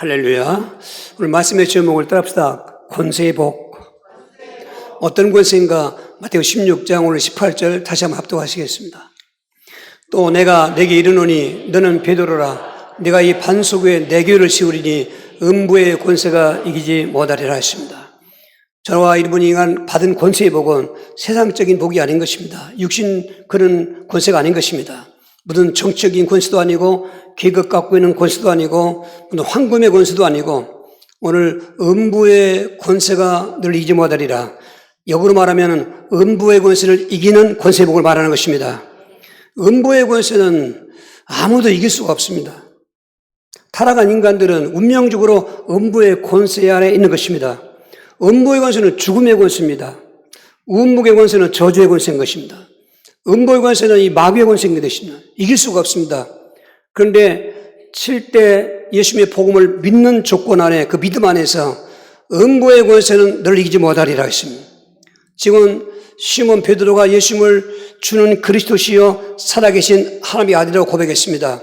할렐루야. 오늘 말씀의 제목을 따라합시다. 권세의 복. 어떤 권세인가? 마태오 16장 오늘 18절 다시 한번 합독하시겠습니다. 또 내가 내게 이르노니 너는 베드로라. 내가 이 반석 위에 내 교회를 세우리니 음부의 권세가 이기지 못하리라 했습니다. 저와 이분이 받은 권세의 복은 세상적인 복이 아닌 것입니다. 육신 그런 권세가 아닌 것입니다. 무슨 정치적인 권세도 아니고 계급 갖고 있는 권세도 아니고 무슨 황금의 권세도 아니고 오늘 음부의 권세가 늘 이기지 못하리라. 역으로 말하면 음부의 권세를 이기는 권세의 복을 말하는 것입니다. 음부의 권세는 아무도 이길 수가 없습니다. 타락한 인간들은 운명적으로 음부의 권세 아래 있는 것입니다. 음부의 권세는 죽음의 권세입니다. 음부의 권세는 저주의 권세인 것입니다. 음부의 권세는 이 마귀의 권세인 것입니다. 이길 수가 없습니다. 그런데 7대 예수님의 복음을 믿는 조건 안에 그 믿음 안에서 음부의 권세는 늘 이기지 못하리라 했습니다. 지금 시몬 베드로가 예수님을 주는 그리스도시요 살아계신 하나님의 아들이라고 고백했습니다.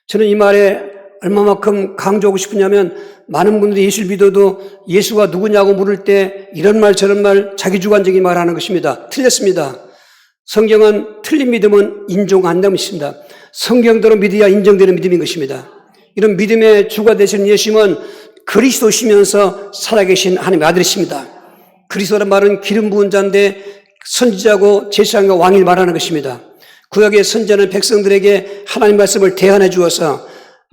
저는 이 말에 얼마만큼 강조하고 싶으냐면 많은 분들이 예수를 믿어도 예수가 누구냐고 물을 때 이런 말 저런 말 자기 주관적인 말 하는 것입니다. 틀렸습니다. 성경은 틀린 믿음은 인정 안 되는 것입니다. 성경대로 믿어야 인정되는 믿음인 것입니다. 이런 믿음의 주가 되시는 예수님은 그리스도시면서 살아계신 하나님의 아들이십니다. 그리스도란 말은 기름 부은 자인데 선지자고 제사장과 왕을 말하는 것입니다. 구약의 선지자는 백성들에게 하나님 말씀을 대안해 주어서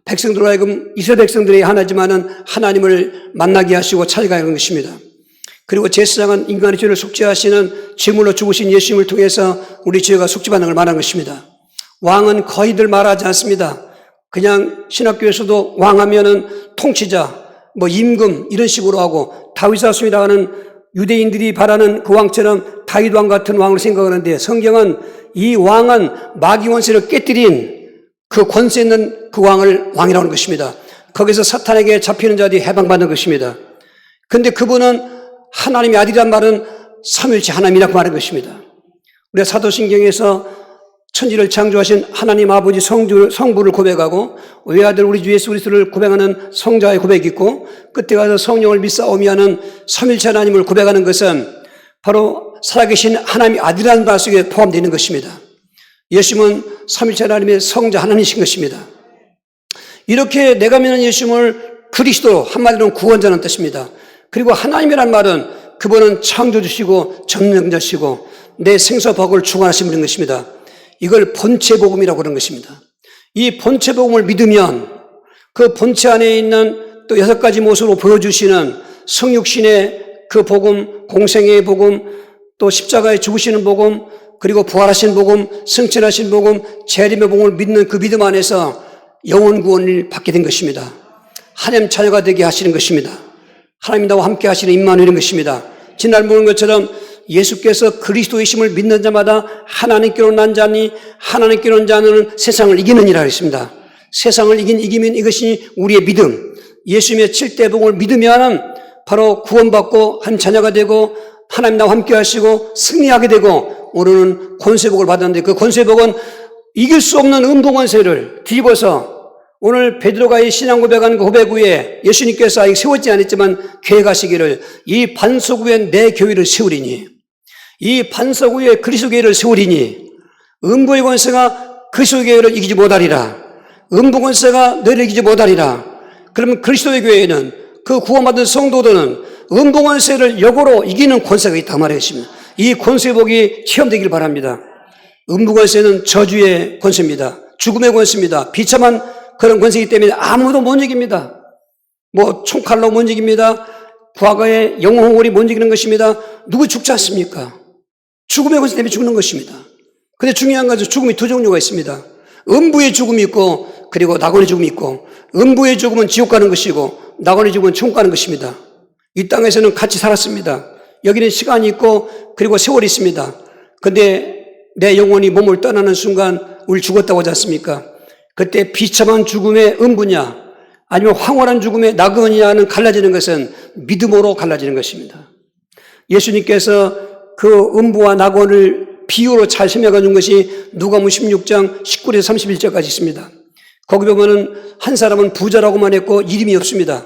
백성들로 하여금 이스라엘 백성들에게 하나지만은 하나님을 만나게 하시고 찾아가는 것입니다. 그리고 제사장은 인간의 죄를 속죄하시는 제물로 죽으신 예수님을 통해서 우리 죄가 속죄받는 걸 말하는 것입니다. 왕은 거의들 말하지 않습니다. 그냥 신학교에서도 왕하면은 통치자, 임금 이런 식으로 하고 다윗 왕이라 하는 유대인들이 바라는 그 왕처럼 다윗 왕 같은 왕을 생각하는데 성경은 이 왕은 마귀 원세를 깨뜨린 그 권세 있는 그 왕을 왕이라고 하는 것입니다. 거기서 사탄에게 잡히는 자들이 해방받는 것입니다. 그런데 그분은 하나님의 아들이란 말은 삼위일체 하나님이라고 말하는 것입니다. 우리가 사도신경에서 천지를 창조하신 하나님 아버지 성부를 고백하고 외아들 우리 주 예수 그리스도를 고백하는 성자의 고백이 있고 끝에 가서 성령을 믿사오미 하는 삼위일체 하나님을 고백하는 것은 바로 살아계신 하나님의 아들이라는 말 속에 포함되어 있는 것입니다. 예수님은 삼위일체 하나님의 성자 하나님이신 것입니다. 이렇게 내가 믿는 예수님을 그리스도 한마디로 구원자는 뜻입니다. 그리고 하나님이란 말은 그분은 창조주시고 전능자시고 내 생사 복을 주관하신 분인 것입니다. 이걸 본체 복음이라고 그러는 것입니다. 이 본체 복음을 믿으면 그 본체 안에 있는 또 6가지 모습으로 보여주시는 성육신의 그 복음, 공생의 복음, 또 십자가에 죽으시는 복음, 그리고 부활하신 복음, 승천하신 복음, 재림의 복음을 믿는 그 믿음 안에서 영원 구원을 받게 된 것입니다. 하나님 자녀가 되게 하시는 것입니다. 하나님 나와 함께 하시는 임마누엘인 것입니다. 지난 보는 것처럼 예수께서 그리스도이심을 믿는 자마다 하나님께로 난 자니 하나님께로 난 자는 세상을 이기느니라 했습니다. 세상을 이기면 이것이 우리의 믿음. 예수님의 7대 복음을 믿으면 바로 구원받고 한 자녀가 되고 하나님 나와 함께 하시고 승리하게 되고 오늘은 권세복을 받았는데 그 권세복은 이길 수 없는 음부 권세를 뒤집어서 오늘 베드로가 이 신앙 고백한 그 고백 후에 예수님께서 아직 세웠지 않았지만 계획하시기를 이 반석 위에 내 교회를 세우리니 이 반석 위에 그리스도 교회를 세우리니 음부의 권세가 그리스도 교회를 이기지 못하리라. 음부 권세가 너를 이기지 못하리라. 그러면 그리스도의 교회에는 그 구원받은 성도들은 음부 권세를 역으로 이기는 권세가 있다 말했습니다. 이 권세복이 체험되길 바랍니다. 음부 권세는 저주의 권세입니다. 죽음의 권세입니다. 비참한 그런 권세이기 때문에 아무도 못 이깁니다. 총칼로 못 이깁니다. 과거의 영웅홀이 못 이기는 것입니다. 누구 죽지 않습니까? 죽음의 권세 때문에 죽는 것입니다. 근데 중요한 것은 죽음이 두 종류가 있습니다. 음부의 죽음이 있고 그리고 낙원의 죽음이 있고 음부의 죽음은 지옥 가는 것이고 낙원의 죽음은 천국 가는 것입니다. 이 땅에서는 같이 살았습니다. 여기는 시간이 있고 그리고 세월이 있습니다. 근데 내 영혼이 몸을 떠나는 순간 우리 죽었다고 하지 않습니까? 그때 비참한 죽음의 음부냐 아니면 황홀한 죽음의 낙원이냐는 갈라지는 것은 믿음으로 갈라지는 것입니다. 예수님께서 그 음부와 낙원을 비유로 잘 설명해 준 것이 누가복음 16장 19에서 31절까지 있습니다. 거기 보면은 한 사람은 부자라고만 했고 이름이 없습니다.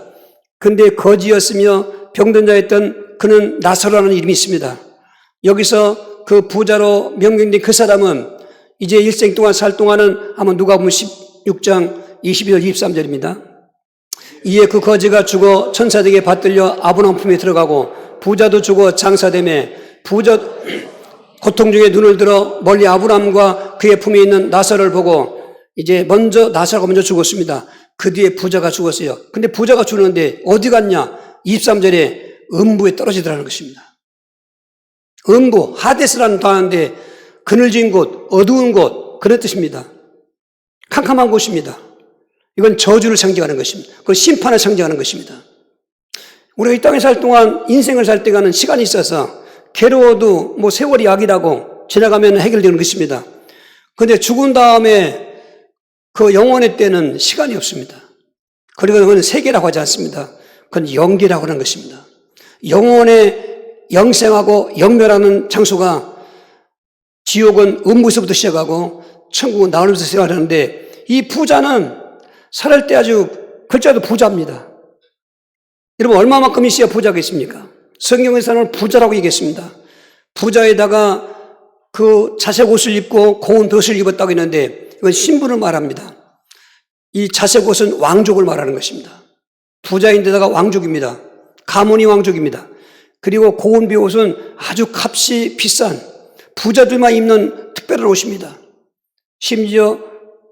근데 거지였으며 병든 자였던 그는 나사로라는 이름이 있습니다. 여기서 그 부자로 명명된 그 사람은 이제 일생 동안 살 동안은 아마 누가복음 16장 22절 23절입니다. 이에 그 거지가 죽어 천사들에게 받들려 아브라함 품에 들어가고 부자도 죽어 장사되매 부자 고통 중에 눈을 들어 멀리 아브라함과 그의 품에 있는 나사로를 보고 이제 나사로가 먼저 죽었습니다. 그 뒤에 부자가 죽었어요. 근데 부자가 죽는데 어디 갔냐? 23절에 음부에 떨어지더라는 것입니다. 음부, 하데스라는 단어인데 그늘진 곳, 어두운 곳 그런 뜻입니다. 캄캄한 곳입니다. 이건 저주를 상징하는 것입니다. 그 심판을 상징하는 것입니다. 우리가 이 땅에 살 동안 인생을 살 때가는 시간이 있어서 괴로워도 뭐 세월이 약이라고 지나가면 해결되는 것입니다. 그런데 죽은 다음에 그 영혼의 때는 시간이 없습니다. 그리고 그건 세계라고 하지 않습니다. 그건 영계라고 하는 것입니다. 영혼의 영생하고 영멸하는 장소가 지옥은 음부에서부터 시작하고 천국은 나흘부터 시작하는데 이 부자는 살을 때 아주 글자도 부자입니다. 여러분 얼마만큼 있어야 부자겠습니까? 성경에서는 부자라고 얘기했습니다. 부자에다가 그 자색 옷을 입고 고운 덫을 입었다고 했는데 이건 신분을 말합니다. 이 자색 옷은 왕족을 말하는 것입니다. 부자인데다가 왕족입니다. 가문이 왕족입니다. 그리고 고운 베옷은 아주 값이 비싼 부자들만 입는 특별한 옷입니다. 심지어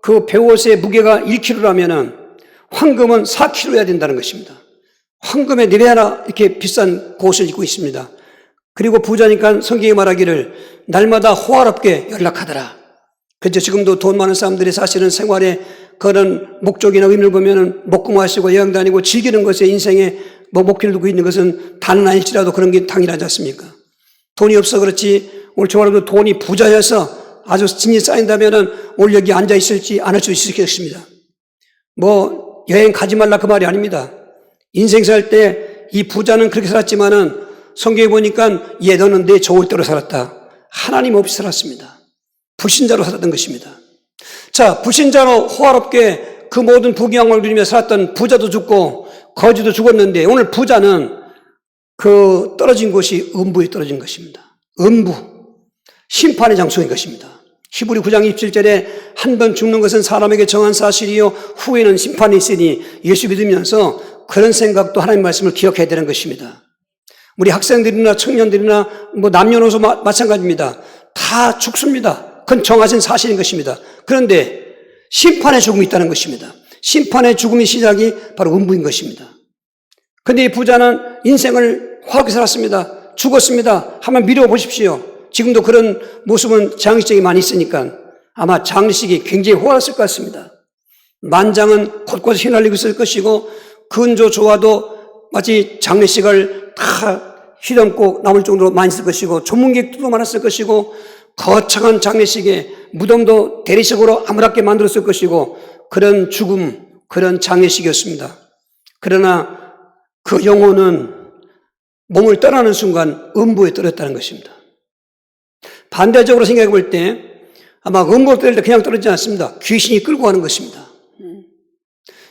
그 베옷의 무게가 1kg라면 황금은 4kg여야 된다는 것입니다. 황금에 4배나 이렇게 비싼 옷을 입고 있습니다. 그리고 부자니까 성경이 말하기를 날마다 호화롭게 연락하더라. 그렇죠. 지금도 돈 많은 사람들이 사실은 생활에 그런 목적이나 의미를 보면은 먹고 마시고 여행 다니고 즐기는 것에 인생에 뭐 목표를 두고 있는 것은 다는 아닐지라도 그런 게 당연하지 않습니까? 돈이 없어 그렇지 오늘 저 여러분도 돈이 부자여서 아주 진이 쌓인다면은 오늘 여기 앉아 있을지 않을 수 있겠습니다. 뭐 여행 가지 말라 그 말이 아닙니다. 인생 살 때 이 부자는 그렇게 살았지만은 성경에 보니까 너는 내 좋을 대로 살았다. 하나님 없이 살았습니다. 불신자로 살았던 것입니다. 자, 불신자로 호화롭게 그 모든 부귀영화를 누리며 살았던 부자도 죽고 거지도 죽었는데 오늘 부자는 그 떨어진 곳이 음부에 떨어진 것입니다. 음부, 심판의 장소인 것입니다. 히브리 9장 27절에 한 번 죽는 것은 사람에게 정한 사실이요 후에는 심판이 있으니 예수 믿으면서 그런 생각도 하나님 말씀을 기억해야 되는 것입니다. 우리 학생들이나 청년들이나 뭐 남녀노소 마찬가지입니다. 다 죽습니다. 그건 정하신 사실인 것입니다. 그런데 심판의 죽음이 있다는 것입니다. 심판의 죽음의 시작이 바로 음부인 것입니다. 그런데 이 부자는 인생을 화롭게 살았습니다. 죽었습니다. 한번 미뤄보십시오. 지금도 그런 모습은 장례식장이 많이 있으니까 아마 장례식이 굉장히 호화로웠을 것 같습니다. 만장은 곳곳에 휘날리고 있을 것이고 근조 조화도 마치 장례식을 다 휘감고 남을 정도로 많이 있을 것이고 조문객들도 많았을 것이고 거창한 장례식에 무덤도 대리석으로 아무렇게 만들었을 것이고 그런 죽음, 그런 장례식이었습니다. 그러나 그 영혼은 몸을 떠나는 순간 음부에 떨어졌다는 것입니다. 반대적으로 생각해 볼 때 아마 음부에 떨어질 때 그냥 떨어지지 않습니다. 귀신이 끌고 가는 것입니다.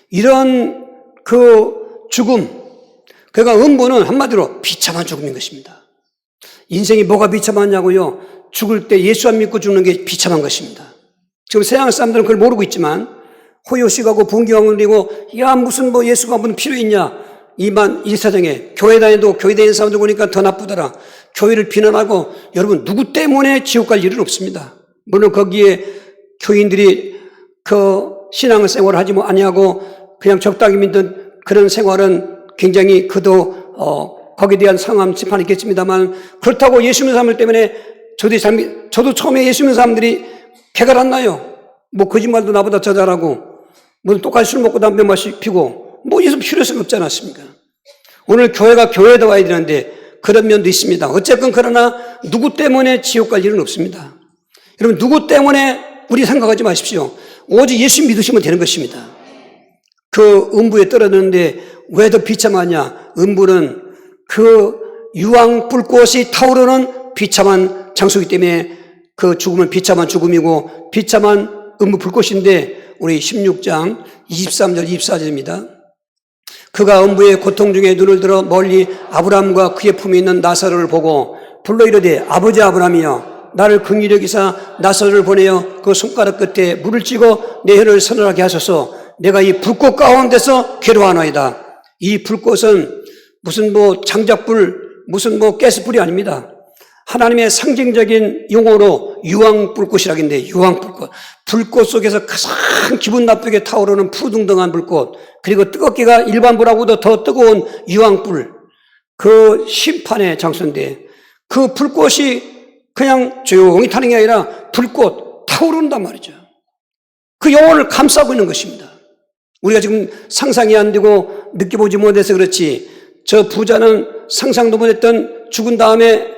이런 그 죽음, 그러니까 음부는 한마디로 비참한 죽음인 것입니다. 인생이 뭐가 비참하냐고요? 죽을 때 예수 안 믿고 죽는 게 비참한 것입니다. 지금 서양 사람들은 그걸 모르고 있지만 호요식하고 분경을 그리고 야 무슨 뭐 예수가 무슨 필요 있냐 이 사정에 교회 다니는 사람들 보니까 더 나쁘더라. 교회를 비난하고 여러분 누구 때문에 지옥 갈 일은 없습니다. 물론 거기에 교인들이 그 신앙생활을 하지 아니하고 그냥 적당히 믿는 그런 생활은 굉장히 그도 거기에 대한 상함 심판이 있겠습니다만 그렇다고 예수 믿는 사람들 때문에 저도 처음에 예수 믿는 사람들이 개가 안 나요. 뭐 거짓말도 나보다 더 잘하고 뭐 똑같이 술 먹고 담배 마시고 뭐 예수 필요성이 없지 않았습니까? 오늘 교회가 교회에다 와야 되는데 그런 면도 있습니다. 어쨌건 그러나 누구 때문에 지옥 갈 일은 없습니다. 여러분 누구 때문에 우리 생각하지 마십시오. 오직 예수 믿으시면 되는 것입니다. 그 음부에 떨어졌는데 왜 더 비참하냐? 음부는 그 유황 불꽃이 타오르는 비참한 장소이기 때문에 그 죽음은 비참한 죽음이고 비참한 음부 불꽃인데 우리 16장 23절 24절입니다. 그가 음부의 고통 중에 눈을 들어 멀리 아브라함과 그의 품에 있는 나사로를 보고 불러 이르되 아버지 아브라함이여 나를 긍휼히 여기사 나사로를 보내어 그 손가락 끝에 물을 찌고 내 혀를 서늘하게 하소서. 내가 이 불꽃 가운데서 괴로워하나이다. 이 불꽃은 무슨 장작불, 무슨 가스불이 아닙니다. 하나님의 상징적인 용어로 유황불꽃이라고 했는데, 유황불꽃. 불꽃 속에서 가장 기분 나쁘게 타오르는 푸둥둥한 불꽃, 그리고 뜨겁기가 일반 불하고도 더 뜨거운 유황불, 그 심판의 장소인데, 그 불꽃이 그냥 조용히 타는 게 아니라 불꽃 타오른단 말이죠. 그 영혼을 감싸고 있는 것입니다. 우리가 지금 상상이 안 되고 느껴보지 못해서 그렇지, 저 부자는 상상도 못했던 죽은 다음에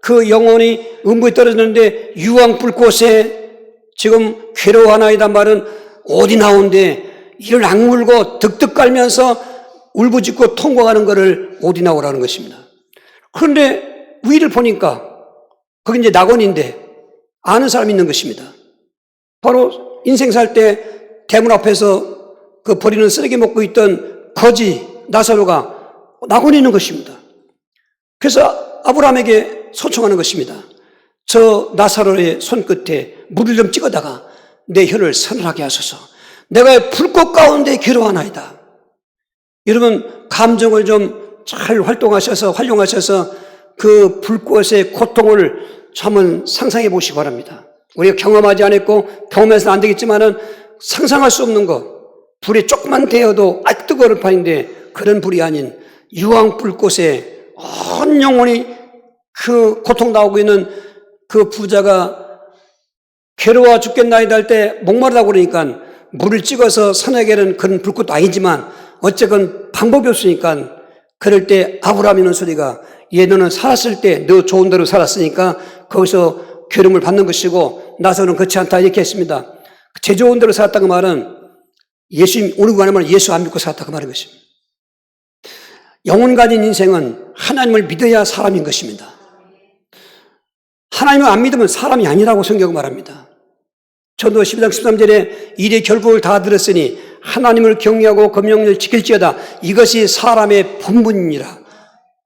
그 영혼이 음부에 떨어졌는데 유황불꽃에 지금 괴로워하나이다 말은 어디 나오는데 이를 악물고 득득 깔면서 울부짖고 통곡하는 것을 어디 나오라는 것입니다. 그런데 위를 보니까 거기 이제 낙원인데 아는 사람이 있는 것입니다. 바로 인생 살 때 대문 앞에서 그 버리는 쓰레기 먹고 있던 거지 나사로가 낙원에 있는 것입니다. 그래서 아브라함에게 소청하는 것입니다. 저 나사로의 손끝에 물을 좀 찍어다가 내 혀를 서늘하게 하소서. 내가 불꽃 가운데 괴로워하나이다. 여러분, 감정을 좀 잘 활용하셔서 그 불꽃의 고통을 한번 상상해 보시기 바랍니다. 우리가 경험하지 않았고 경험해서는 안 되겠지만은 상상할 수 없는 것. 불에 조금만 데어도 뜨거울 판인데 그런 불이 아닌 유황불꽃에 온 영혼이 그 고통 나오고 있는 그 부자가 괴로워 죽겠나이다 할 때 목마르다고 그러니까 물을 찍어서 선에게는 그런 불꽃도 아니지만 어쨌건 방법이 없으니까 그럴 때 아브라함이는 소리가 얘 너는 살았을 때 너 좋은 대로 살았으니까 거기서 괴로움을 받는 것이고 나서는 그렇지 않다 이렇게 했습니다. 제 좋은 대로 살았다 그 말은 예수, 오늘 그 말은 예수 안 믿고 살았다 그 말인 것입니다. 영혼 가진 인생은 하나님을 믿어야 사람인 것입니다. 하나님을 안 믿으면 사람이 아니라고 성경은 말합니다. 저도 12장 13절에 일의 결국을 다 들었으니 하나님을 경외하고 금령을 지킬지어다. 이것이 사람의 본분이니라.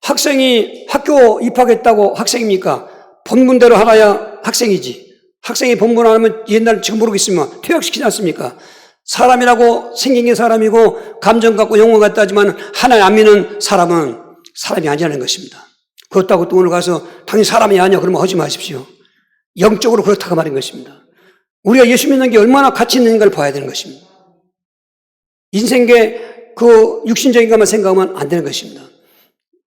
학생이 학교 입학했다고 학생입니까? 본분대로 하나야 학생이지. 학생이 본분 안 하면 옛날 지금 모르겠지만 퇴학시키지 않습니까? 사람이라고 생긴 게 사람이고 감정 갖고 영혼 같다 하지만 하나님 안 믿는 사람은 사람이 아니라는 것입니다. 그렇다고 또 오늘 가서 당연히 사람이 아니야 그러면 하지 마십시오. 영적으로 그렇다고 말인 것입니다. 우리가 예수 믿는 게 얼마나 가치 있는가를 봐야 되는 것입니다. 인생의 그 육신적인 것만 생각하면 안 되는 것입니다.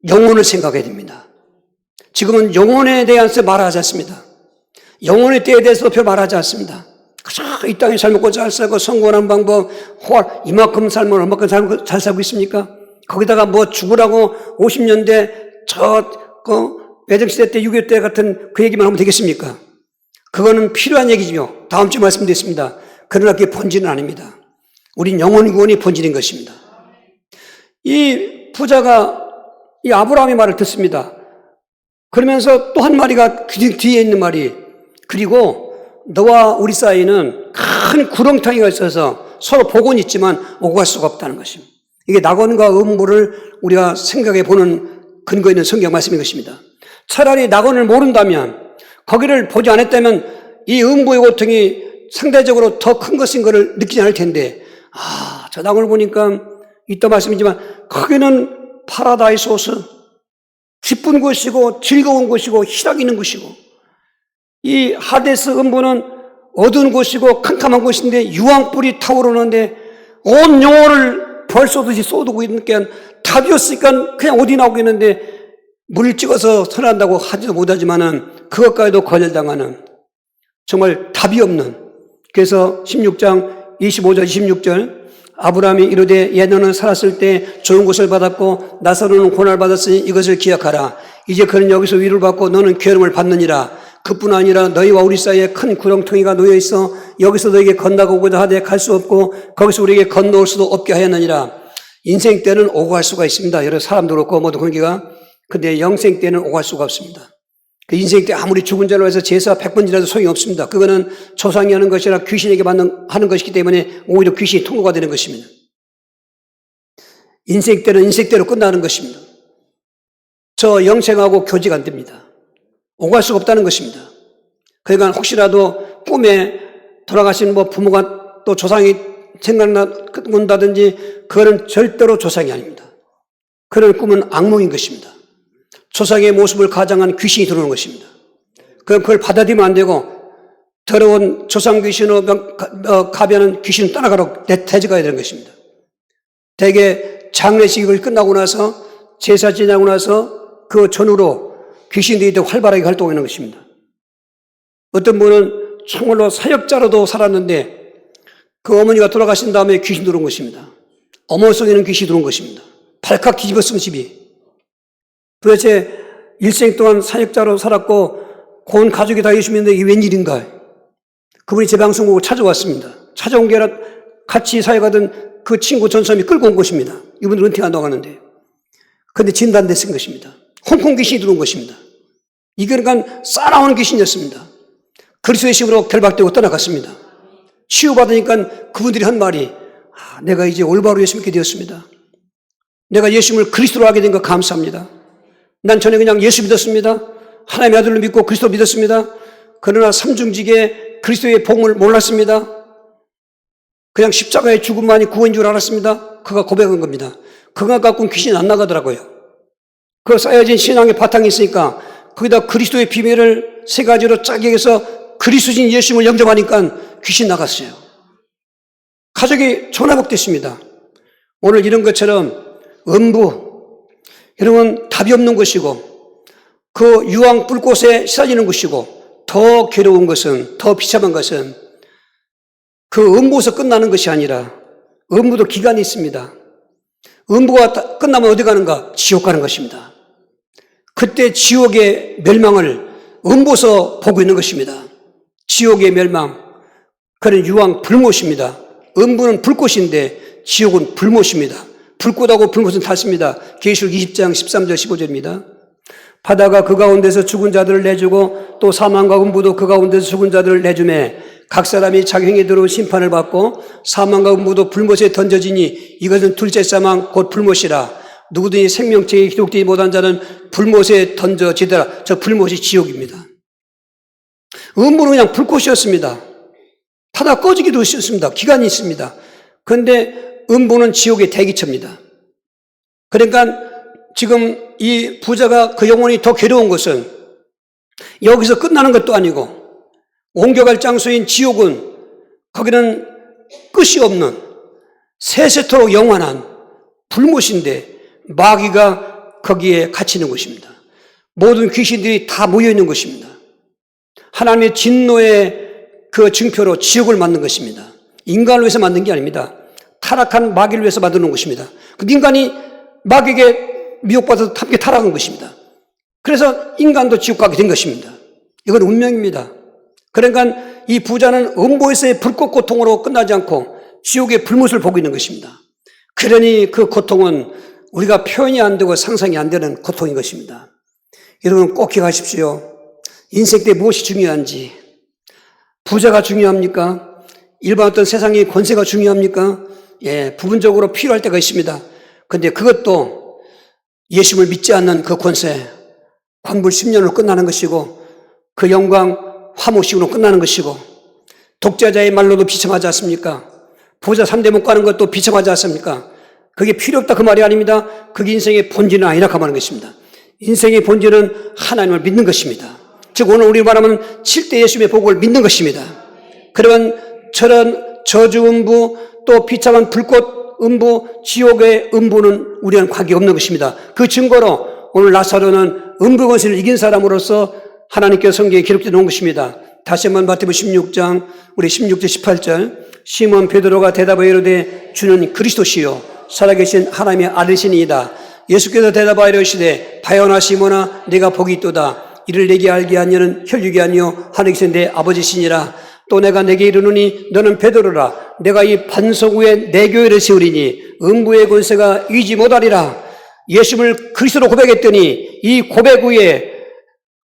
영혼을 생각해야 됩니다. 지금은 영혼에 대해서 말하지 않습니다. 영혼의 때에 대해서도 별 말하지 않습니다. 이 땅에 잘 먹고 잘 살고 성공하는 방법, 이만큼 살면 얼마큼 잘 살고 있습니까? 거기다가 뭐 죽으라고 50년대 외정시대 때 6.25 때 같은 그 얘기만 하면 되겠습니까? 그거는 필요한 얘기죠. 다음 주에 말씀드리겠습니다. 그러나 그게 본질은 아닙니다. 우린 영혼 구원이 본질인 것입니다. 이 부자가 이 아브라함의 말을 듣습니다. 그러면서 또 한 마리가 그 뒤에 있는 말이 그리고 너와 우리 사이에는 큰 구렁텅이가 있어서 서로 복은 있지만 오고 갈 수가 없다는 것입니다. 이게 낙원과 음부를 우리가 생각해 보는 근거 있는 성경 말씀인 것입니다. 차라리 낙원을 모른다면 거기를 보지 않았다면 이 음부의 고통이 상대적으로 더 큰 것인 것을 느끼지 않을 텐데 저 낙원을 보니까 이따 말씀이지만 거기는 파라다이소스 기쁜 곳이고 즐거운 곳이고 희락이 있는 곳이고 이 하데스 음부는 어두운 곳이고 캄캄한 곳인데 유황불이 타오르는데 온 영혼을 벌 쏘듯이 쏟고 있는 게 답이 없으니까 그냥 어디 나오고 있는데 물을 찍어서 선한다고 하지도 못하지만은 그것까지도 거절당하는 정말 답이 없는 그래서 16장 25절 26절 아브라함이 이르되 얘 너는 살았을 때 좋은 것을 받았고 나사로는 고난을 받았으니 이것을 기억하라. 이제 그는 여기서 위로를 받고 너는 괴로움을 받느니라. 그뿐 아니라 너희와 우리 사이에 큰 구렁텅이가 놓여 있어 여기서 너에게 건너가고자 하되 갈 수 없고 거기서 우리에게 건너올 수도 없게 하였느니라. 인생 때는 오고 갈 수가 있습니다. 여러 사람도 그렇고 모두 그런 게가 근데 영생 때는 오고 갈 수가 없습니다. 그 인생 때 아무리 죽은 자로 해서 제사 100번 지나도 소용이 없습니다. 그거는 조상이 하는 것이라 귀신에게 하는 것이기 때문에 오히려 귀신이 통로가 되는 것입니다. 인생 때는 인생대로 끝나는 것입니다. 저 영생하고 교제가 안 됩니다. 오갈 수가 없다는 것입니다. 그러니까 혹시라도 꿈에 돌아가신 부모가 또 조상이 생각난다든지 그거는 절대로 조상이 아닙니다. 그런 꿈은 악몽인 것입니다. 조상의 모습을 가장한 귀신이 들어오는 것입니다. 그걸 받아들이면 안 되고 더러운 조상 귀신으로 가변한 귀신은 떠나가라고 대적해야 되는 것입니다. 대개 장례식을 끝나고 나서 제사 지나고 나서 그 전후로 귀신들이 더 활발하게 활동하는 것입니다. 어떤 분은 정말로 사역자로도 살았는데 그 어머니가 돌아가신 다음에 귀신 들어온 것입니다. 어머 속에는 귀신이 들어온 것입니다. 발칵 뒤집어쓰는 집이. 도대체 일생 동안 사역자로 살았고 온 가족이 다 예수님인데 이게 웬일인가. 그분이 제 방송 보고 찾아왔습니다. 찾아온 게 아니라 같이 사역하던 그 친구 전사님이 끌고 온 것입니다. 이분들 은퇴한다고 하는데. 그런데 진단됐은 것입니다. 홍콩 귀신이 들어온 것입니다. 이게 그러니까 싸나오는 귀신이었습니다. 그리스도의 심으로 결박되고 떠나갔습니다. 치유받으니까 그분들이 한 말이 내가 이제 올바로 예수 믿게 되었습니다. 내가 예수님을 그리스도로 하게 된 거 감사합니다. 난 전에 그냥 예수 믿었습니다. 하나님의 아들로 믿고 그리스도 믿었습니다. 그러나 삼중직에 그리스도의 복음을 몰랐습니다. 그냥 십자가의 죽음만이 구원인 줄 알았습니다. 그가 고백한 겁니다. 그가 갖고는 귀신 안 나가더라고요. 그 쌓여진 신앙의 바탕이 있으니까 거기다 그리스도의 비밀을 세 가지로 짜게 해서 그리스도인 예수님을 영접하니까 귀신 나갔어요. 가족이 전화복됐습니다. 오늘 이런 것처럼 음부 이런 건 답이 없는 것이고 그 유황 불꽃에 씻어지는 것이고 더 괴로운 것은 더 비참한 것은 그 음부에서 끝나는 것이 아니라 음부도 기간이 있습니다. 음부가 끝나면 어디 가는가? 지옥 가는 것입니다. 그때 지옥의 멸망을 음부에서 보고 있는 것입니다. 지옥의 멸망, 그런 유황 불못입니다. 음부는 불꽃인데 지옥은 불못입니다. 불꽃하고 불못은 같습니다. 계시록 20장 13절 15절입니다. 바다가 그 가운데서 죽은 자들을 내주고 또 사망과 음부도 그 가운데서 죽은 자들을 내주매 각 사람이 자기 행위대로 심판을 받고 사망과 음부도 불못에 던져지니 이것은 둘째 사망 곧 불못이라. 누구든지 생명체에 기록되지 못한 자는 불못에 던져지더라. 저 불못이 지옥입니다. 음부는 그냥 불꽃이었습니다. 타다 꺼지기도 있었습니다. 기간이 있습니다. 그런데 음부는 지옥의 대기처입니다. 그러니까 지금 이 부자가 그 영혼이 더 괴로운 것은 여기서 끝나는 것도 아니고 옮겨갈 장소인 지옥은 거기는 끝이 없는 세세토록 영원한 불못인데 마귀가 거기에 갇히는 것입니다. 모든 귀신들이 다 모여있는 것입니다. 하나님의 진노의 그 증표로 지옥을 만든 것입니다. 인간을 위해서 만든 게 아닙니다. 타락한 마귀를 위해서 만드는 것입니다. 그 인간이 마귀에게 미혹받아서 함께 타락한 것입니다. 그래서 인간도 지옥 가게 된 것입니다. 이건 운명입니다. 그러니까 이 부자는 음부에서의 불꽃 고통으로 끝나지 않고 지옥의 불못을 보고 있는 것입니다. 그러니 그 고통은 우리가 표현이 안 되고 상상이 안 되는 고통인 것입니다. 여러분 꼭 기억하십시오. 인생 때 무엇이 중요한지. 부자가 중요합니까? 일반 어떤 세상의 권세가 중요합니까? 예, 부분적으로 필요할 때가 있습니다. 그런데 그것도 예수님을 믿지 않는 그 권세, 관불 10년으로 끝나는 것이고 그 영광 화목식으로 끝나는 것이고 독자자의 말로도 비참하지 않습니까? 부자 3대 못 가는 것도 비참하지 않습니까? 그게 필요 없다 그 말이 아닙니다. 그게 인생의 본질은 아니라 그 말하는 것입니다. 인생의 본질은 하나님을 믿는 것입니다. 즉 오늘 우리 말하면 7대 예수님의 복을 믿는 것입니다. 그러면 저런 저주 음부 또 비참한 불꽃 음부 지옥의 음부는 우리와는 관계없는 것입니다. 그 증거로 오늘 나사로는 음부 권세를 이긴 사람으로서 하나님께서 성경에 기록되어 놓은 것입니다. 다시 한번 마태복음 16장 우리 16절 18절 시몬 베드로가 대답하여 이르되 주는 그리스도시요 살아계신 하나님의 아들이시니이다. 예수께서 대답하여 이르시되 바요나 시몬아 네가 복이 있도다. 이를 내게 알게 한 이는 혈육이 아니요 하늘에 계신 내 아버지시니라. 또 내가 내게 이르노니 너는 베드로라. 내가 이 반석 위에 내 교회를 세우리니 음부의 권세가 이기지 못하리라. 예수님을 그리스도로 고백했더니 이 고백 위에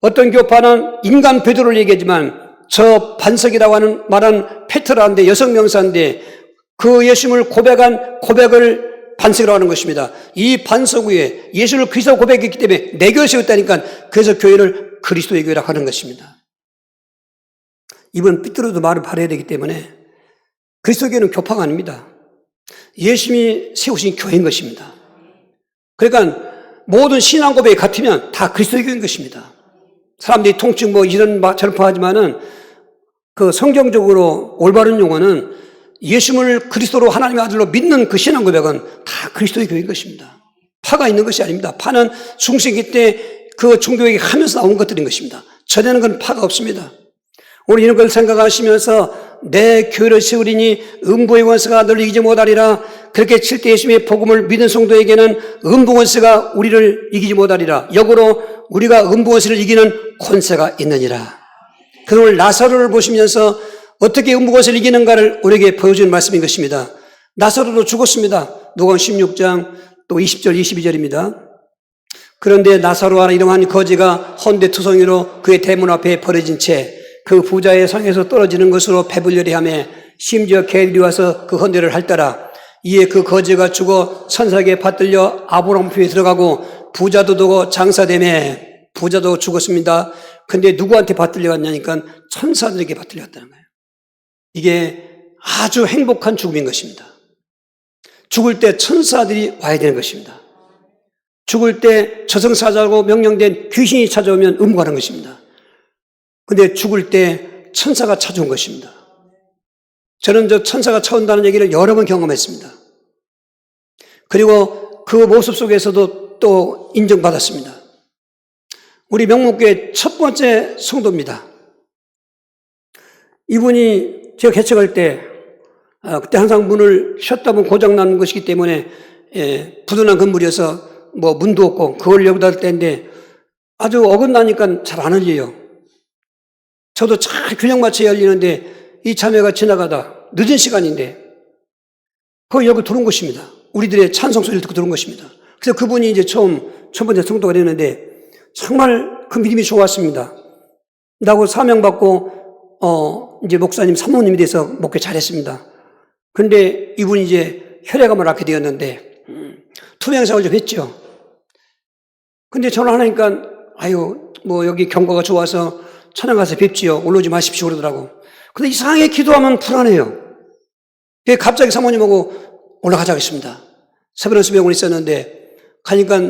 어떤 교파는 인간 베드로를 얘기하지만 저 반석이라고 하는 말한 페트라인데 여성 명사인데 그 예수님을 고백한 고백을 반석이라고 하는 것입니다. 이 반석 위에 예수를 그리스도 고백했기 때문에 내 교회를 세웠다니까 그래서 교회를 그리스도의 교회라고 하는 것입니다. 이번 삐뚤어도 말을 바라야 되기 때문에 그리스도 교회는 교파가 아닙니다. 예수님이 세우신 교회인 것입니다. 그러니까 모든 신앙 고백이 같으면 다 그리스도 교회인 것입니다. 사람들이 통증 이런 말처럼 하지만은 그 성경적으로 올바른 용어는 예수님을 그리스도로 하나님의 아들로 믿는 그 신앙 고백은 다 그리스도의 교회인 것입니다. 파가 있는 것이 아닙니다. 파는 중세기 때 그 종교개혁 하면서 나온 것들인 것입니다. 전에는 그런 파가 없습니다. 우리 이런 걸 생각하시면서 내 교회를 세우리니 음부의 권세가 너를 이기지 못하리라. 그렇게 칠 때 예수님의 복음을 믿은 성도에게는 음부 권세가 우리를 이기지 못하리라. 역으로 우리가 음부 권세를 이기는 권세가 있느니라. 그걸 나사로를 보시면서 어떻게 음부 권세를 이기는가를 우리에게 보여주는 말씀인 것입니다. 나사로도 죽었습니다. 누가복음 16장 또 20절 22절입니다. 그런데 나사로와 이름한 거지가 헌데투성이로 그의 대문 앞에 버려진 채 그 부자의 성에서 떨어지는 것으로 배불려리 하며 심지어 개들이 와서 그 헌데를 핥더라. 이에 그 거지가 죽어 천사에게 받들려 아브라함 품에 들어가고 부자도 두고 장사되매 부자도 죽었습니다. 근데 누구한테 받들려갔냐니까 천사들에게 받들려갔다는 거예요. 이게 아주 행복한 죽음인 것입니다. 죽을 때 천사들이 와야 되는 것입니다. 죽을 때 저승사자라고 명령된 귀신이 찾아오면 음부가는 것입니다. 근데 죽을 때 천사가 찾아온 것입니다. 저는 저 천사가 찾아온다는 얘기를 여러 번 경험했습니다. 그리고 그 모습 속에서도 또 인정받았습니다. 우리 명목교회 첫 번째 성도입니다. 이분이 제가 개척할 때 그때 항상 문을 쉬었다 보면 고장나는 것이기 때문에 부도난 건물이어서 문도 없고 그걸 여기다 할 때인데 아주 어긋나니까 잘 안 열려요. 저도 잘 균형 맞춰 열리는데 이 자매가 지나가다 늦은 시간인데 거기 여기 들어온 것입니다. 우리들의 찬송 소리를 듣고 들어온 것입니다. 그래서 그분이 이제 첫 번째 성도가 되는데 정말 그 믿음이 좋았습니다. 나하고 사명받고 이제 목사님 사모님이 돼서 목회 잘했습니다. 근데 이분이 이제 혈액암을 앓게 되었는데 투병생활 좀 했죠. 근데 전화를 하니까 여기 경과가 좋아서 천안 가서 뵙지요. 올라오지 마십시오 그러더라고. 근데 이상하게 기도하면 불안해요. 갑자기 사모님하고 올라가자고 했습니다. 세브란스 병원에 있었는데 가니까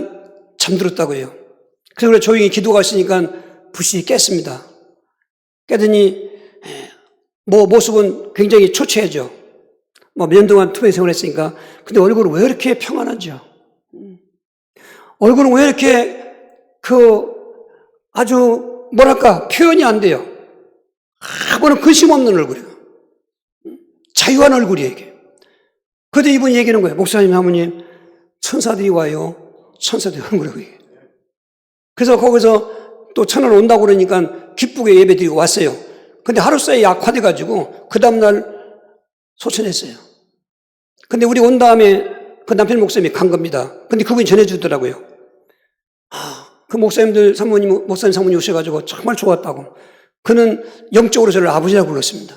잠들었다고 해요. 그래서 조용히 기도가 있으니까 부시 깼습니다. 깨더니 모습은 굉장히 초췌하죠. 몇 년 동안 투병 생활했으니까. 근데 얼굴은 왜 이렇게 평안하죠? 얼굴은 왜 이렇게 아주 표현이 안 돼요. 아무런 근심 없는 얼굴이에요. 자유한 얼굴이에요, 이게. 그런데 이분이 얘기하는 거예요. 목사님, 사모님, 천사들이 와요. 천사들이 오는 거라고 얘기해요. 그래서 거기서 또 천안 온다고 그러니까 기쁘게 예배 드리고 왔어요. 근데 하루 사이에 약화돼가지고 그 다음날 소천했어요. 근데 우리 온 다음에 그 남편 목사님이 간 겁니다. 근데 그분이 전해주더라고요. 그 목사님 사모님 오셔가지고 정말 좋았다고. 그는 영적으로 저를 아버지라고 불렀습니다.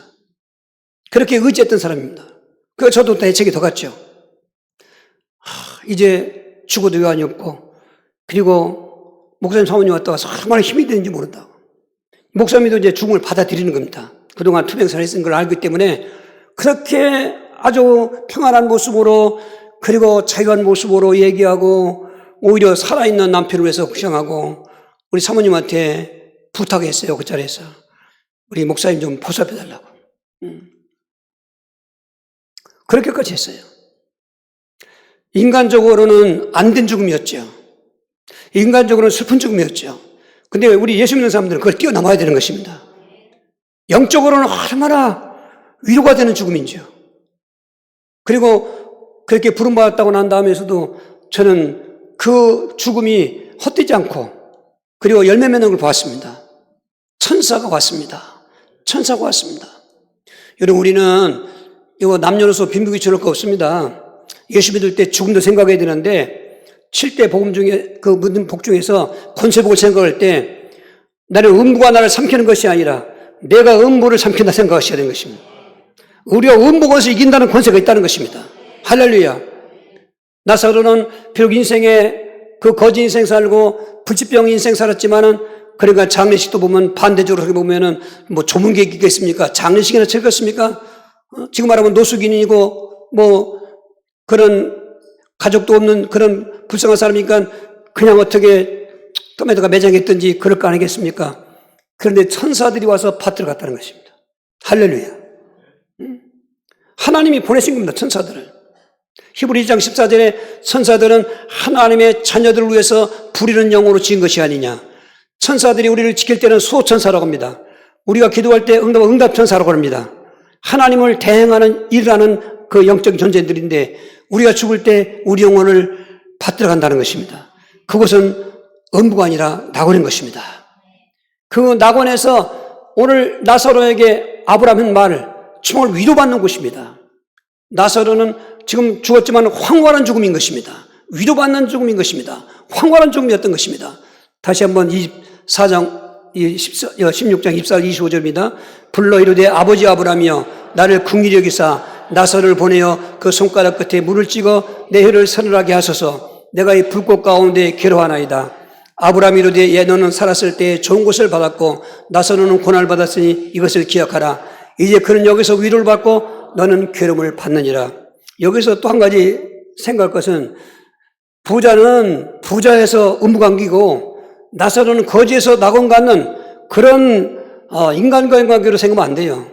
그렇게 의지했던 사람입니다. 그래서 저도 대책이 더 갔죠. 이제 죽어도 요한이 없고, 그리고 목사님 사모님 왔다가 얼마나 힘이 되는지 모른다고. 목사님도 이제 죽음을 받아들이는 겁니다. 그동안 투병생활 했던 걸 알기 때문에 그렇게 아주 평안한 모습으로 그리고 자유한 모습으로 얘기하고 오히려 살아있는 남편을 위해서 구경하고 우리 사모님한테 부탁했어요. 그 자리에서. 우리 목사님 좀 보살펴달라고. 그렇게까지 했어요. 인간적으로는 안 된 죽음이었죠. 인간적으로는 슬픈 죽음이었죠. 근데 우리 예수 믿는 사람들은 그걸 뛰어넘어야 되는 것입니다. 영적으로는 얼마나 위로가 되는 죽음인지요. 그리고 그렇게 부름받았다고 난 다음에서도 저는 그 죽음이 헛되지 않고 그리고 열매 맺는 걸 보았습니다. 천사가 왔습니다. 천사가 왔습니다. 여러분, 우리는 이거 남녀노소 빈부귀천할 거 없습니다. 예수 믿을 때 죽음도 생각해야 되는데 7대 복음 중에 그 묻는 복 중에서 권세복을 생각할 때 나는 음부가 나를 삼키는 것이 아니라 내가 음부를 삼킨다 생각하셔야 되는 것입니다. 우리가 음부 권세를 이긴다는 권세가 있다는 것입니다. 할렐루야. 나사로는 비록 인생에 그 거지 인생 살고 불치병 인생 살았지만은 그러니까 장례식도 보면 반대적으로 보면은 뭐 조문객이 있겠습니까? 장례식이나 즐겼습니까? 지금 말하면 노숙인이고 뭐 그런 가족도 없는 그런 불쌍한 사람이니까 그냥 어떻게 토마토가 매장했든지 그럴 거 아니겠습니까? 그런데 천사들이 와서 밭을 갔다는 것입니다. 할렐루야. 하나님이 보내신 겁니다. 천사들을. 히브리 2장 14절에 천사들은 하나님의 자녀들을 위해서 부리는 영으로 지은 것이 아니냐. 천사들이 우리를 지킬 때는 수호천사라고 합니다. 우리가 기도할 때 응답천사라고 합니다. 하나님을 대행하는 일을 하는 그 영적인 존재들인데 우리가 죽을 때 우리 영혼을 받들어 간다는 것입니다. 그것은 음부가 아니라 낙원인 것입니다. 그 낙원에서 오늘 나사로에게 아브라함은 말을 정말 위로받는 곳입니다. 나사로는 지금 죽었지만 황홀한 죽음인 것입니다. 위로받는 죽음인 것입니다. 황홀한 죽음이었던 것입니다. 다시 한번 16장 24절 25절입니다. 불러 이르되 아버지 아브라함이여 나를 긍휼히 여기사 나사로를 보내어 그 손가락 끝에 물을 찍어 내 혀를 서늘하게 하소서. 내가 이 불꽃 가운데 괴로워하나이다. 아브라함이 이르되 예 너는 살았을 때 좋은 것을 받았고 나사로는 고난을 받았으니 이것을 기억하라. 이제 그는 여기서 위로를 받고 너는 괴로움을 받느니라. 여기서 또 한 가지 생각할 것은 부자는 부자에서 음부관계고 나사로는 거지에서 낙원 갖는 그런 인간과의 관계로 생각하면 안 돼요.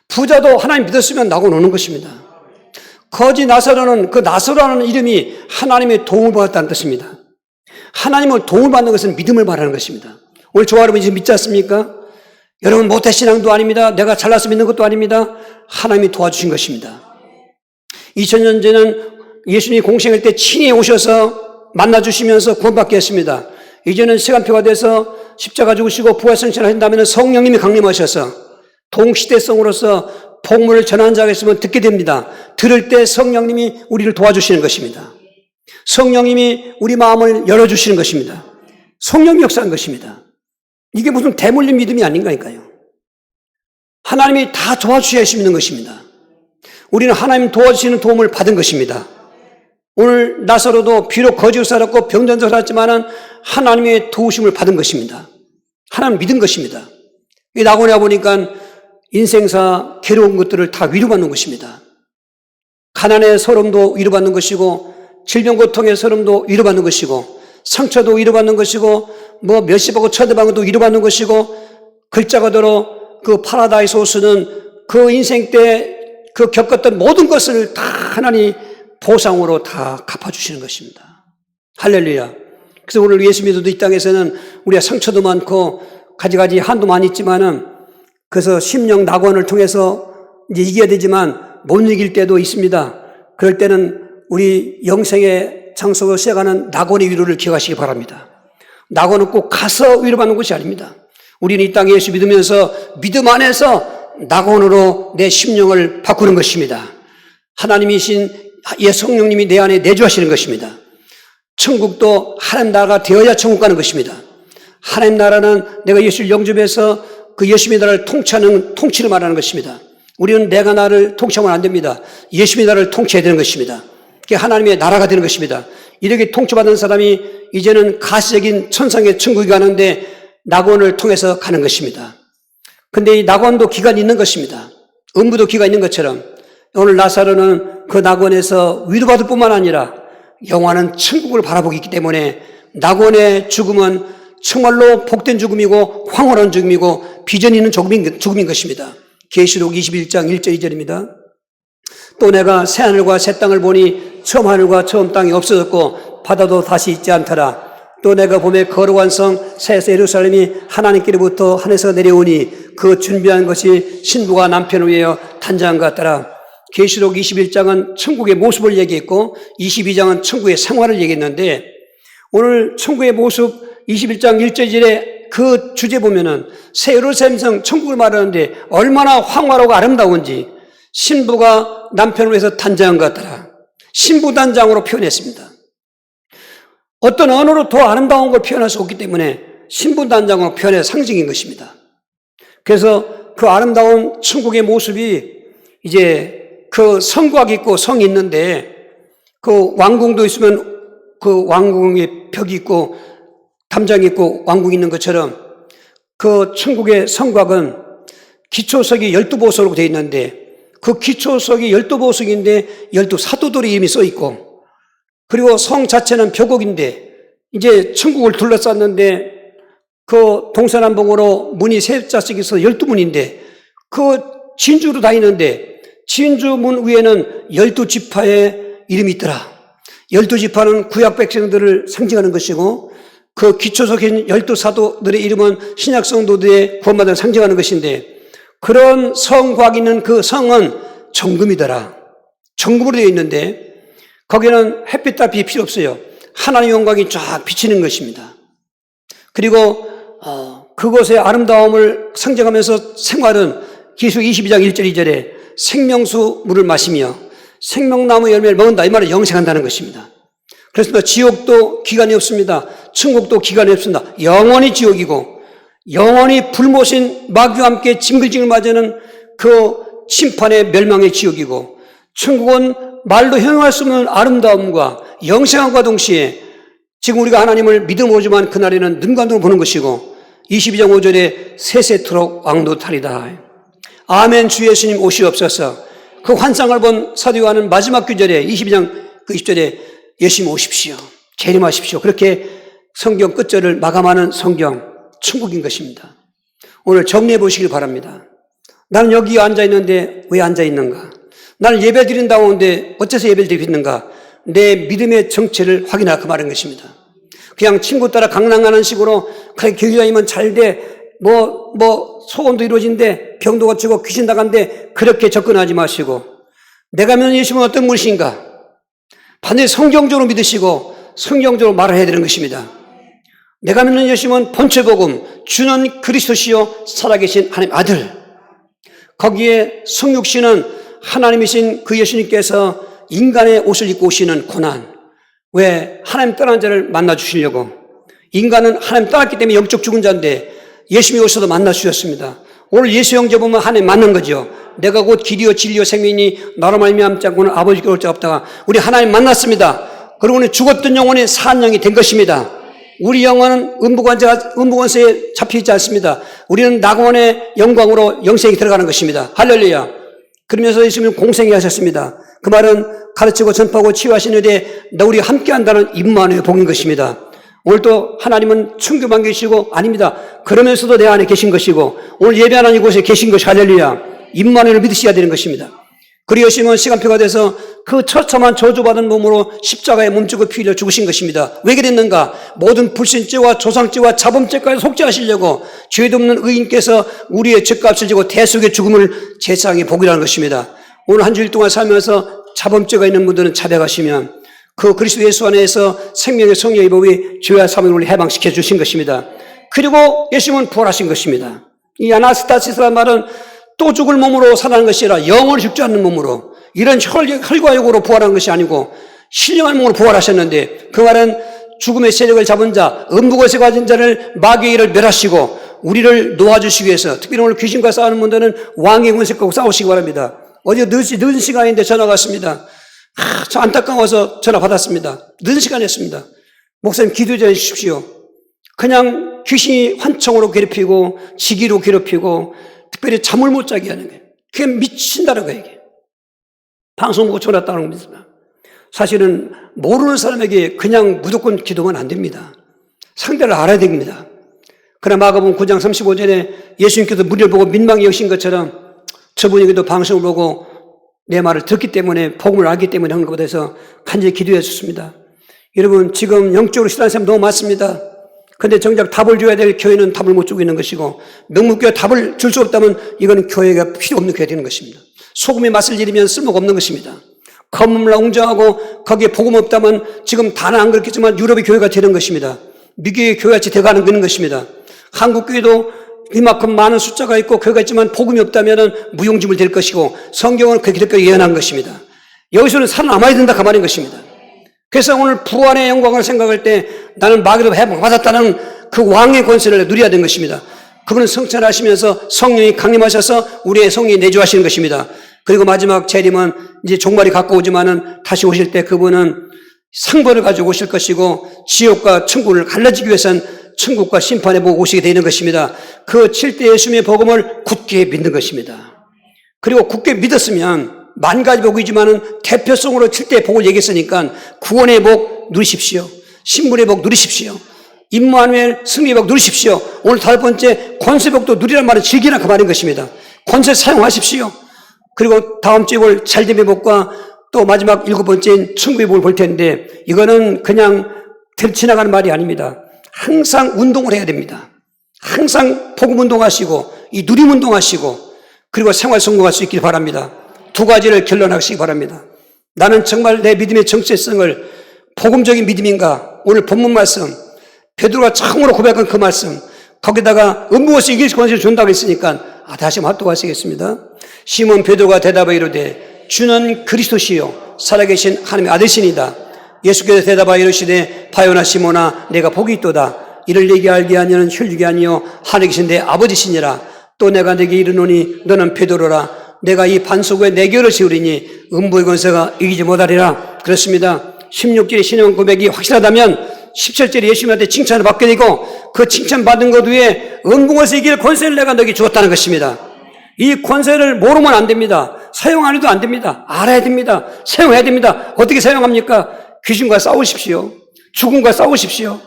부자도 하나님 믿었으면 낙원 오는 것입니다. 거지 나사로는 그 나사로라는 이름이 하나님의 도움을 받았다는 뜻입니다. 하나님을 도움을 받는 것은 믿음을 말하는 것입니다. 오늘 조화 여러분 지금 믿지 않습니까? 여러분 모태신앙도 아닙니다. 내가 잘나서 믿는 것도 아닙니다. 하나님이 도와주신 것입니다. 2000년 전에는 예수님이 공생할 때 친히 오셔서 만나주시면서 구원받게 했습니다. 이제는 시간표가 돼서 십자가 죽으시고 부활승천을 하신 다음에는 성령님이 강림하셔서 동시대성으로서 복음을 전하는 자가 있으면 듣게 됩니다. 들을 때 성령님이 우리를 도와주시는 것입니다. 성령님이 우리 마음을 열어주시는 것입니다. 성령이 역사한 것입니다. 이게 무슨 대물림 믿음이 아닌가니까요. 하나님이 다 도와주셔야 믿는 것입니다. 우리는 하나님 도와주시는 도움을 받은 것입니다. 오늘 나사로도 비록 거지로 살았고 병전도 살았지만 하나님의 도우심을 받은 것입니다. 하나님 믿은 것입니다. 이 낙원에 보니까 인생사 괴로운 것들을 다 위로받는 것입니다. 가난의 서름도 위로받는 것이고 질병 고통의 서름도 위로받는 것이고 상처도 위로받는 것이고 뭐 몇십하고 쳐다보는 것도 위로받는 것이고 글자가 더러 그 파라다이스 호수는 그 인생 때 그 겪었던 모든 것을 다 하나님 보상으로 다 갚아주시는 것입니다. 할렐루야. 그래서 오늘 예수 믿어도 이 땅에서는 우리가 상처도 많고 가지가지 한도 많이 있지만은 그래서 심령 낙원을 통해서 이제 이겨야 되지만 못 이길 때도 있습니다. 그럴 때는 우리 영생의 장소로 시작하는 낙원의 위로를 기억하시기 바랍니다. 낙원은 꼭 가서 위로받는 것이 아닙니다. 우리는 이 땅에 예수 믿으면서 믿음 안에서 낙원으로 내 심령을 바꾸는 것입니다. 하나님이신 예 성령님이 내 안에 내주하시는 것입니다. 천국도 하나님 나라가 되어야 천국 가는 것입니다. 하나님 나라는 내가 예수를 영접해서 그 예수님의 나라를 통치하는 통치를 말하는 것입니다. 우리는 내가 나를 통치하면 안 됩니다. 예수님의 나라를 통치해야 되는 것입니다. 그게 하나님의 나라가 되는 것입니다. 이렇게 통치받은 사람이 이제는 가시적인 천상의 천국에 가는데 낙원을 통해서 가는 것입니다. 근데 이 낙원도 기간이 있는 것입니다. 음부도 기간이 있는 것처럼 오늘 나사로는 그 낙원에서 위로받을 뿐만 아니라 영원한 천국을 바라보고 있기 때문에 낙원의 죽음은 정말로 복된 죽음이고 황홀한 죽음이고 비전 있는 죽음인 것입니다. 계시록 21장 1절 2절입니다. 또 내가 새하늘과 새 땅을 보니 처음 하늘과 처음 땅이 없어졌고 바다도 다시 있지 않더라. 또 내가 봄에 거룩한 성 새 예루살렘이 하나님께로부터 하늘에서 내려오니 그 준비한 것이 신부가 남편을 위하여 탄장한 것 같더라. 계시록 21장은 천국의 모습을 얘기했고 22장은 천국의 생활을 얘기했는데 오늘 천국의 모습 21장 1절에 그 주제 보면은 새 예루살렘 성 천국을 말하는데 얼마나 황홀하고 아름다운지 신부가 남편을 위해서 단장한 것 같더라. 신부 단장으로 표현했습니다. 어떤 언어로 더 아름다운 걸 표현할 수 없기 때문에 신분단장으로 표현해 상징인 것입니다. 그래서 그 아름다운 천국의 모습이 이제 그 성곽이 있고 성이 있는데 그 왕궁도 있으면 그 왕궁에 벽이 있고 담장이 있고 왕궁이 있는 것처럼 그 천국의 성곽은 기초석이 12보석으로 되어 있는데 그 기초석이 12보석인데 12사도들의 이름이 써 있고 그리고 성 자체는 벽옥인데 이제 천국을 둘러쌌는데 그 동서남북으로 문이 세 자씩 있어서 12문인데 그 진주로 다니는데 진주문 위에는 12지파의 이름이 있더라. 12지파는 구약 백성들을 상징하는 것이고 그 기초석인 12사도들의 이름은 신약 성도들의 구원받은 상징하는 것인데 그런 성곽이 있는 그 성은 정금이더라. 정금으로 되어 있는데 거기는 햇빛 따위 필요 없어요. 하나님의 영광이 쫙 비치는 것입니다. 그리고 그곳의 아름다움을 상징하면서 생활은 기수 22장 1절 2절에 생명수 물을 마시며 생명나무 열매를 먹는다. 이 말은 영생한다는 것입니다. 그래서 지옥도 기간이 없습니다. 천국도 기간이 없습니다. 영원히 지옥이고 영원히 불모신 마귀와 함께 징글징글 맞는 그 심판의 멸망의 지옥이고 천국은 말로 형용할 수 없는 아름다움과 영생함과 동시에 지금 우리가 하나님을 믿음으로 오지만 그날에는 눈과 눈으로 보는 것이고 22장 5절에 세세토록 왕노탈이다. 아멘. 주 예수님 오시옵소서. 그 환상을 본 사도 요한은 마지막 구절에 22장 그 20절에 예수님 오십시오. 재림하십시오. 그렇게 성경 끝절을 마감하는 성경 천국인 것입니다. 오늘 정리해 보시길 바랍니다. 나는 여기 앉아 있는데 왜 앉아 있는가? 나는 예배 드린다고 하는데 어째서 예배를 드리는가? 내 믿음의 정체를 확인하라 그 말인 것입니다. 그냥 친구 따라 강랑하는 식으로 그래 교회 다니면 잘 돼. 소원도 이루어진대. 병도 고치고 귀신 나간대. 그렇게 접근하지 마시고 내가 믿는 예수님은 어떤 분이신가? 반드시 성경적으로 믿으시고 성경적으로 말을 해야 되는 것입니다. 내가 믿는 예수님은 본체복음 주는 그리스도시요 살아계신 하나님 아들. 거기에 성육신은 하나님이신 그 예수님께서 인간의 옷을 입고 오시는 고난. 왜? 하나님 떠난 자를 만나 주시려고. 인간은 하나님 떠났기 때문에 영적 죽은 자인데 예수님이 오셔서 만나 주셨습니다. 오늘 예수 형제 보면 하나님 만난 거죠. 내가 곧 길이요 진리요 생명이니 나로 말미암지 않고는 아버지께 올 자가 없다가 우리 하나님 만났습니다. 그리고 우리 죽었던 영혼이 산 영이 된 것입니다. 우리 영혼은 음부권세에 잡혀있지 않습니다. 우리는 낙원의 영광으로 영생이 들어가는 것입니다. 할렐루야. 그러면서 예수님은 공생이 하셨습니다. 그 말은 가르치고 전파하고 치유하시는 일에 우리 함께한다는 임마누엘 복인 것입니다. 오늘도 하나님은 충교만 계시고 아닙니다. 그러면서도 내 안에 계신 것이고 오늘 예배하는 이곳에 계신 것이 할렐루야. 임마누엘을 믿으셔야 되는 것입니다. 그리고 예수님은 시간표가 돼서 그 처참한 저주받은 몸으로 십자가에 몸주고 피 흘려 죽으신 것입니다. 왜 그랬는가? 모든 불신죄와 조상죄와 자범죄까지 속죄하시려고 죄도 없는 의인께서 우리의 죄값을 지고 대속의 죽음을 제사장의 복이라는 것입니다. 오늘 한 주일 동안 살면서 자범죄가 있는 분들은 자백하시면 그 그리스도 예수 안에서 생명의 성령의 법이 죄와 사망을 우리 해방시켜 주신 것입니다. 그리고 예수님은 부활하신 것입니다. 이 아나스타시스라는 말은 또 죽을 몸으로 살아나는 것이 아니라 영원히 죽지 않는 몸으로 이런 혈과 육으로 부활한 것이 아니고 신령한 몸으로 부활하셨는데 그 말은 죽음의 세력을 잡은 자, 음부것에 가진 자를 마귀의 일을 멸하시고 우리를 놓아주시기 위해서 특별히 오늘 귀신과 싸우는 분들은 왕의 군색하고 싸우시기 바랍니다. 어제 늦은 시간인데 전화가 왔습니다. 저 안타까워서 전화 받았습니다. 늦은 시간이었습니다. 목사님 기도 좀 해주십시오. 그냥 귀신이 환청으로 괴롭히고 지기로 괴롭히고 특별히 잠을 못 자게 하는 거예요. 그게 미친다는 거예요. 이게. 방송 보고 전화 왔다는 겁니다. 사실은 모르는 사람에게 그냥 무조건 기도하면 안 됩니다. 상대를 알아야 됩니다. 그러나 마가복음 9장 35절에 예수님께서 무리를 보고 민망히 여기신 것처럼 저분에게도 방송을 보고 내 말을 듣기 때문에 복음을 알기 때문에 한 것에 대해서 간절히 기도해 주셨습니다. 여러분 지금 영적으로 싫어하는 사람 너무 많습니다. 그런데 정작 답을 줘야 될 교회는 답을 못 주고 있는 것이고 명목교회 답을 줄 수 없다면 이건 교회가 필요 없는 교회가 되는 것입니다. 소금의 맛을 잃으면 쓸모가 없는 것입니다. 검음을 웅장하고 거기에 복음 없다면 지금 다는 안 그렇겠지만 유럽의 교회가 되는 것입니다. 미국의 교회같이 되어가는 것입니다. 한국 교회도 이만큼 많은 숫자가 있고 교회가 있지만 복음이 없다면 무용지물 될 것이고 성경은 그렇게 예언한 것입니다. 여기서는 살아남아야 된다 그 말인 것입니다. 그래서 오늘 부활의 영광을 생각할 때 나는 마귀로 해방받았다는 그 왕의 권세를 누려야 되는 것입니다. 그분은 성천하시면서 성령이 강림하셔서 우리의 성령이 내주하시는 것입니다. 그리고 마지막 재림은 이제 종말이 가까우지만은 다시 오실 때 그분은 상벌을 가지고 오실 것이고 지옥과 천국을 갈라지기 위해서는 천국과 심판의 복 오시게 되는 것입니다. 그 7대 예수님의 복음을 굳게 믿는 것입니다. 그리고 굳게 믿었으면 만 가지 복이지만은 대표성으로 7대 복을 얘기했으니까 구원의 복 누리십시오. 신분의 복 누리십시오. 임마누엘 승리의 복 누리십시오. 오늘 5번째 권세복도 누리란 말은 즐기라 그 말인 것입니다. 권세 사용하십시오. 그리고 다음 주에 볼 잘됨의 복과 또 마지막 7번째인 천국의 복을 볼 텐데 이거는 그냥 지나가는 말이 아닙니다. 항상 운동을 해야 됩니다. 항상 복음 운동하시고 이 누림 운동하시고 그리고 생활 성공할 수 있길 바랍니다. 두 가지를 결론하시기 바랍니다. 나는 정말 내 믿음의 정체성을 복음적인 믿음인가? 오늘 본문 말씀 베드로가 처음으로 고백한 그 말씀 거기다가 음부에서 이길 권세를 준다고 했으니까 다시 한번 합독하시겠습니다. 시몬 베드로가 대답하여 이르되 주는 그리스도시요 살아계신 하나님의 아들이시니이다. 예수께서 대답하여 이르시되 바요나 시몬아 내가 복이 있도다. 이를 내게 알게 하니는 혈육이 아니요 하늘에 계신 내 아버지시니라. 또 내가 내게 이르노니 너는 베드로라. 내가 이 반석 위에 내 결을 세우리니 음부의 권세가 이기지 못하리라. 그렇습니다. 16절의 신앙 고백이 확실하다면 17절에 예수님한테 칭찬을 받게 되고 그 칭찬받은 것 위에 음부에서 이길 권세를 내가 너에게 주었다는 것입니다. 이 권세를 모르면 안 됩니다. 사용 안 해도 안 됩니다. 알아야 됩니다. 사용해야 됩니다. 어떻게 사용합니까? 귀신과 싸우십시오. 죽음과 싸우십시오.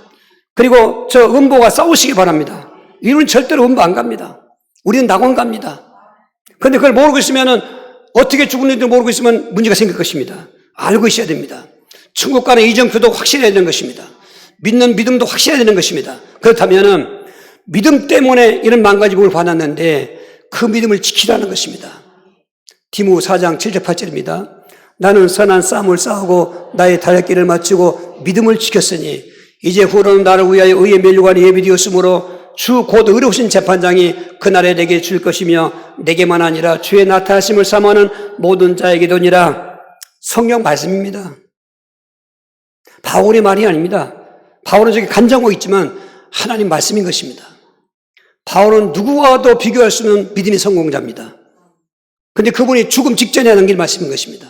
그리고 저 음보가 싸우시기 바랍니다. 이는 절대로 음보 안 갑니다. 우리는 낙원 갑니다. 그런데 그걸 모르고 있으면은 어떻게 죽는지 모르고 있으면 문제가 생길 것입니다. 알고 있어야 됩니다. 천국 가는 이정표도 확실해야 되는 것입니다. 믿는 믿음도 확실해야 되는 것입니다. 그렇다면은 믿음 때문에 이런 망가짐을 받았는데 그 믿음을 지키라는 것입니다. 디모 4장 7절 8절입니다. 나는 선한 싸움을 싸우고 나의 달렸길을 마치고 믿음을 지켰으니 이제 후로는 나를 위하여 의의 면류관이 예비되었으므로 주 곧 의로우신 재판장이 그날에 내게 줄 것이며 내게만 아니라 주의 나타나심을 사모하는 모든 자에게도니라. 성경 말씀입니다. 바울의 말이 아닙니다. 바울은 저기 간장고 있지만 하나님 말씀인 것입니다. 바울은 누구와도 비교할 수 없는 믿음의 성공자입니다. 그런데 그분이 죽음 직전에 남긴 말씀인 것입니다.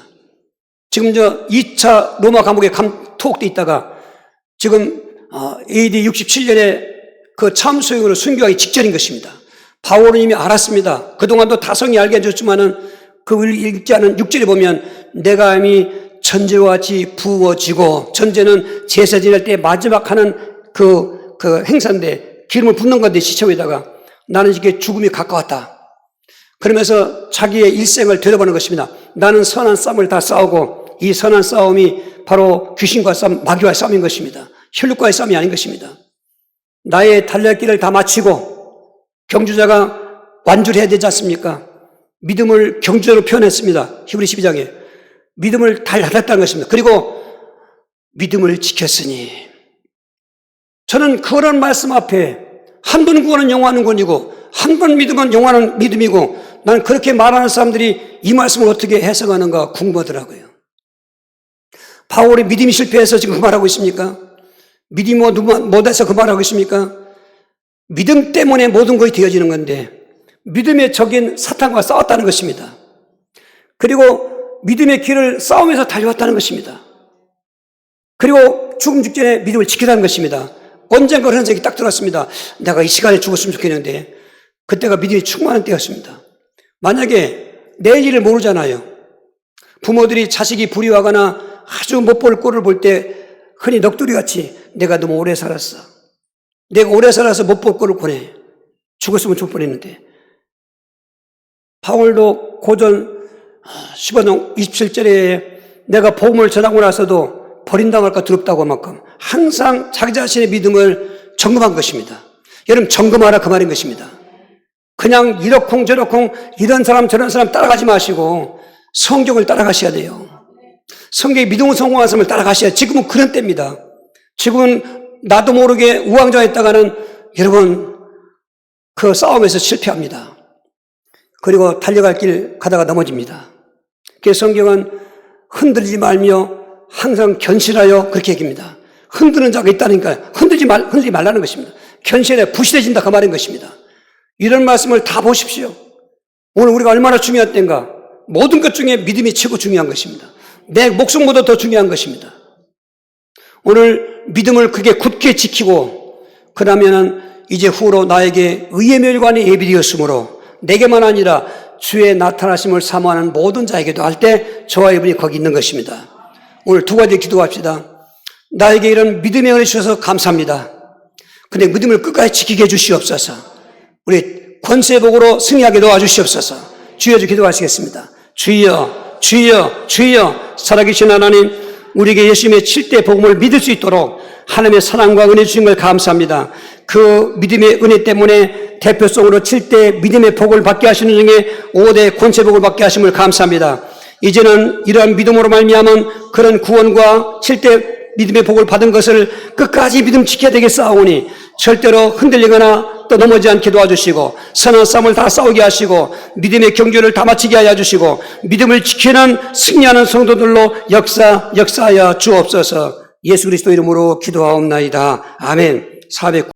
지금 저 2차 로마 감옥에 투옥돼 있다가 지금 AD 67년에 그 참소용으로 순교하기 직전인 것입니다. 바울은 이미 알았습니다. 그동안도 다성이 알게 해줬지만은 그 읽지 않은 6절에 보면 내가 이미 전제와 같이 부어지고 전제는 제사 지낼 때 마지막 하는 그 행사인데 기름을 붓는 건데 시체 위에다가 나는 이게 죽음이 가까웠다. 그러면서 자기의 일생을 되돌아보는 것입니다. 나는 선한 싸움을 다 싸우고 이 선한 싸움이 바로 귀신과 싸움, 마귀와의 싸움인 것입니다. 혈육과의 싸움이 아닌 것입니다. 나의 달릴 길을 다 마치고 경주자가 완주를 해야 되지 않습니까? 믿음을 경주자로 표현했습니다. 히브리 12장에. 믿음을 달았다는 것입니다. 그리고 믿음을 지켰으니 저는 그런 말씀 앞에 한 번 구원은 영원한 구원이고 한 번 믿으면 영원한 믿음이고 나는 그렇게 말하는 사람들이 이 말씀을 어떻게 해석하는가 궁금하더라고요. 바울이 믿음이 실패해서 지금 그 말하고 있습니까? 믿음이 못해서 그 말하고 있습니까? 믿음 때문에 모든 것이 되어지는 건데 믿음의 적인 사탄과 싸웠다는 것입니다. 그리고 믿음의 길을 싸우면서 달려왔다는 것입니다. 그리고 죽음 직전에 믿음을 지키라는 것입니다. 언젠가 그런 생각이 딱 들었습니다. 내가 이 시간에 죽었으면 좋겠는데 그때가 믿음이 충만한 때였습니다. 만약에 내일 일을 모르잖아요. 부모들이 자식이 불의하거나 아주 못 볼 꼴을 볼 때 흔히 넋두리같이 내가 너무 오래 살았어. 내가 오래 살아서 못 볼 꼴을 보내. 죽었으면 좋을 뻔했는데. 바울도 고전 15장 27절에 내가 복음을 전하고 나서도 버린당할까 두렵다고 한 만큼 항상 자기 자신의 믿음을 점검한 것입니다. 여러분 점검하라 그 말인 것입니다. 그냥 이러쿵 저러쿵 이런 사람 저런 사람 따라가지 마시고 성경을 따라가셔야 돼요. 성경에 믿음을 성공한 사람을 따라가셔야 지금은 그런 때입니다. 지금은 나도 모르게 우왕좌왕했다가는 여러분 그 싸움에서 실패합니다. 그리고 달려갈 길 가다가 넘어집니다. 그래서 성경은 흔들리지 말며 항상 견실하여 그렇게 얘기합니다. 흔드는 자가 있다니까요. 흔들지 말라는 것입니다. 현실에 부실해진다 그 말인 것입니다. 이런 말씀을 다 보십시오. 오늘 우리가 얼마나 중요한 때인가. 모든 것 중에 믿음이 최고 중요한 것입니다. 내 목숨보다 더 중요한 것입니다. 오늘 믿음을 그게 굳게 지키고 그러면은 이제 후로 나에게 의의 멸관이 예비되었으므로 내게만 아니라 주의 나타나심을 사모하는 모든 자에게도 할 때 저와 여러분이 거기 있는 것입니다. 오늘 두 가지 기도합시다. 나에게 이런 믿음의 은혜 주셔서 감사합니다. 근데 믿음을 끝까지 지키게 해주시옵소서. 우리 권세복으로 승리하게 도와주시옵소서. 주여 기도하시겠습니다. 주여 주여 주여 살아계신 하나님, 우리에게 예수님의 7대 복음을 믿을 수 있도록 하나님의 사랑과 은혜 주신 걸 감사합니다. 그 믿음의 은혜 때문에 대표성으로 7대 믿음의 복을 받게 하시는 중에 5대 권세복을 받게 하심을 감사합니다. 이제는 이러한 믿음으로 말미암은 그런 구원과 7대 믿음의 복을 받은 것을 끝까지 믿음 지켜야 되겠사오니 절대로 흔들리거나 또 넘어지지 않게 도와주시고 선한 싸움을 다 싸우게 하시고 믿음의 경주를 다 마치게 하여 주시고 믿음을 지키는 승리하는 성도들로 역사하여 주옵소서. 예수 그리스도 이름으로 기도하옵나이다. 아멘. 400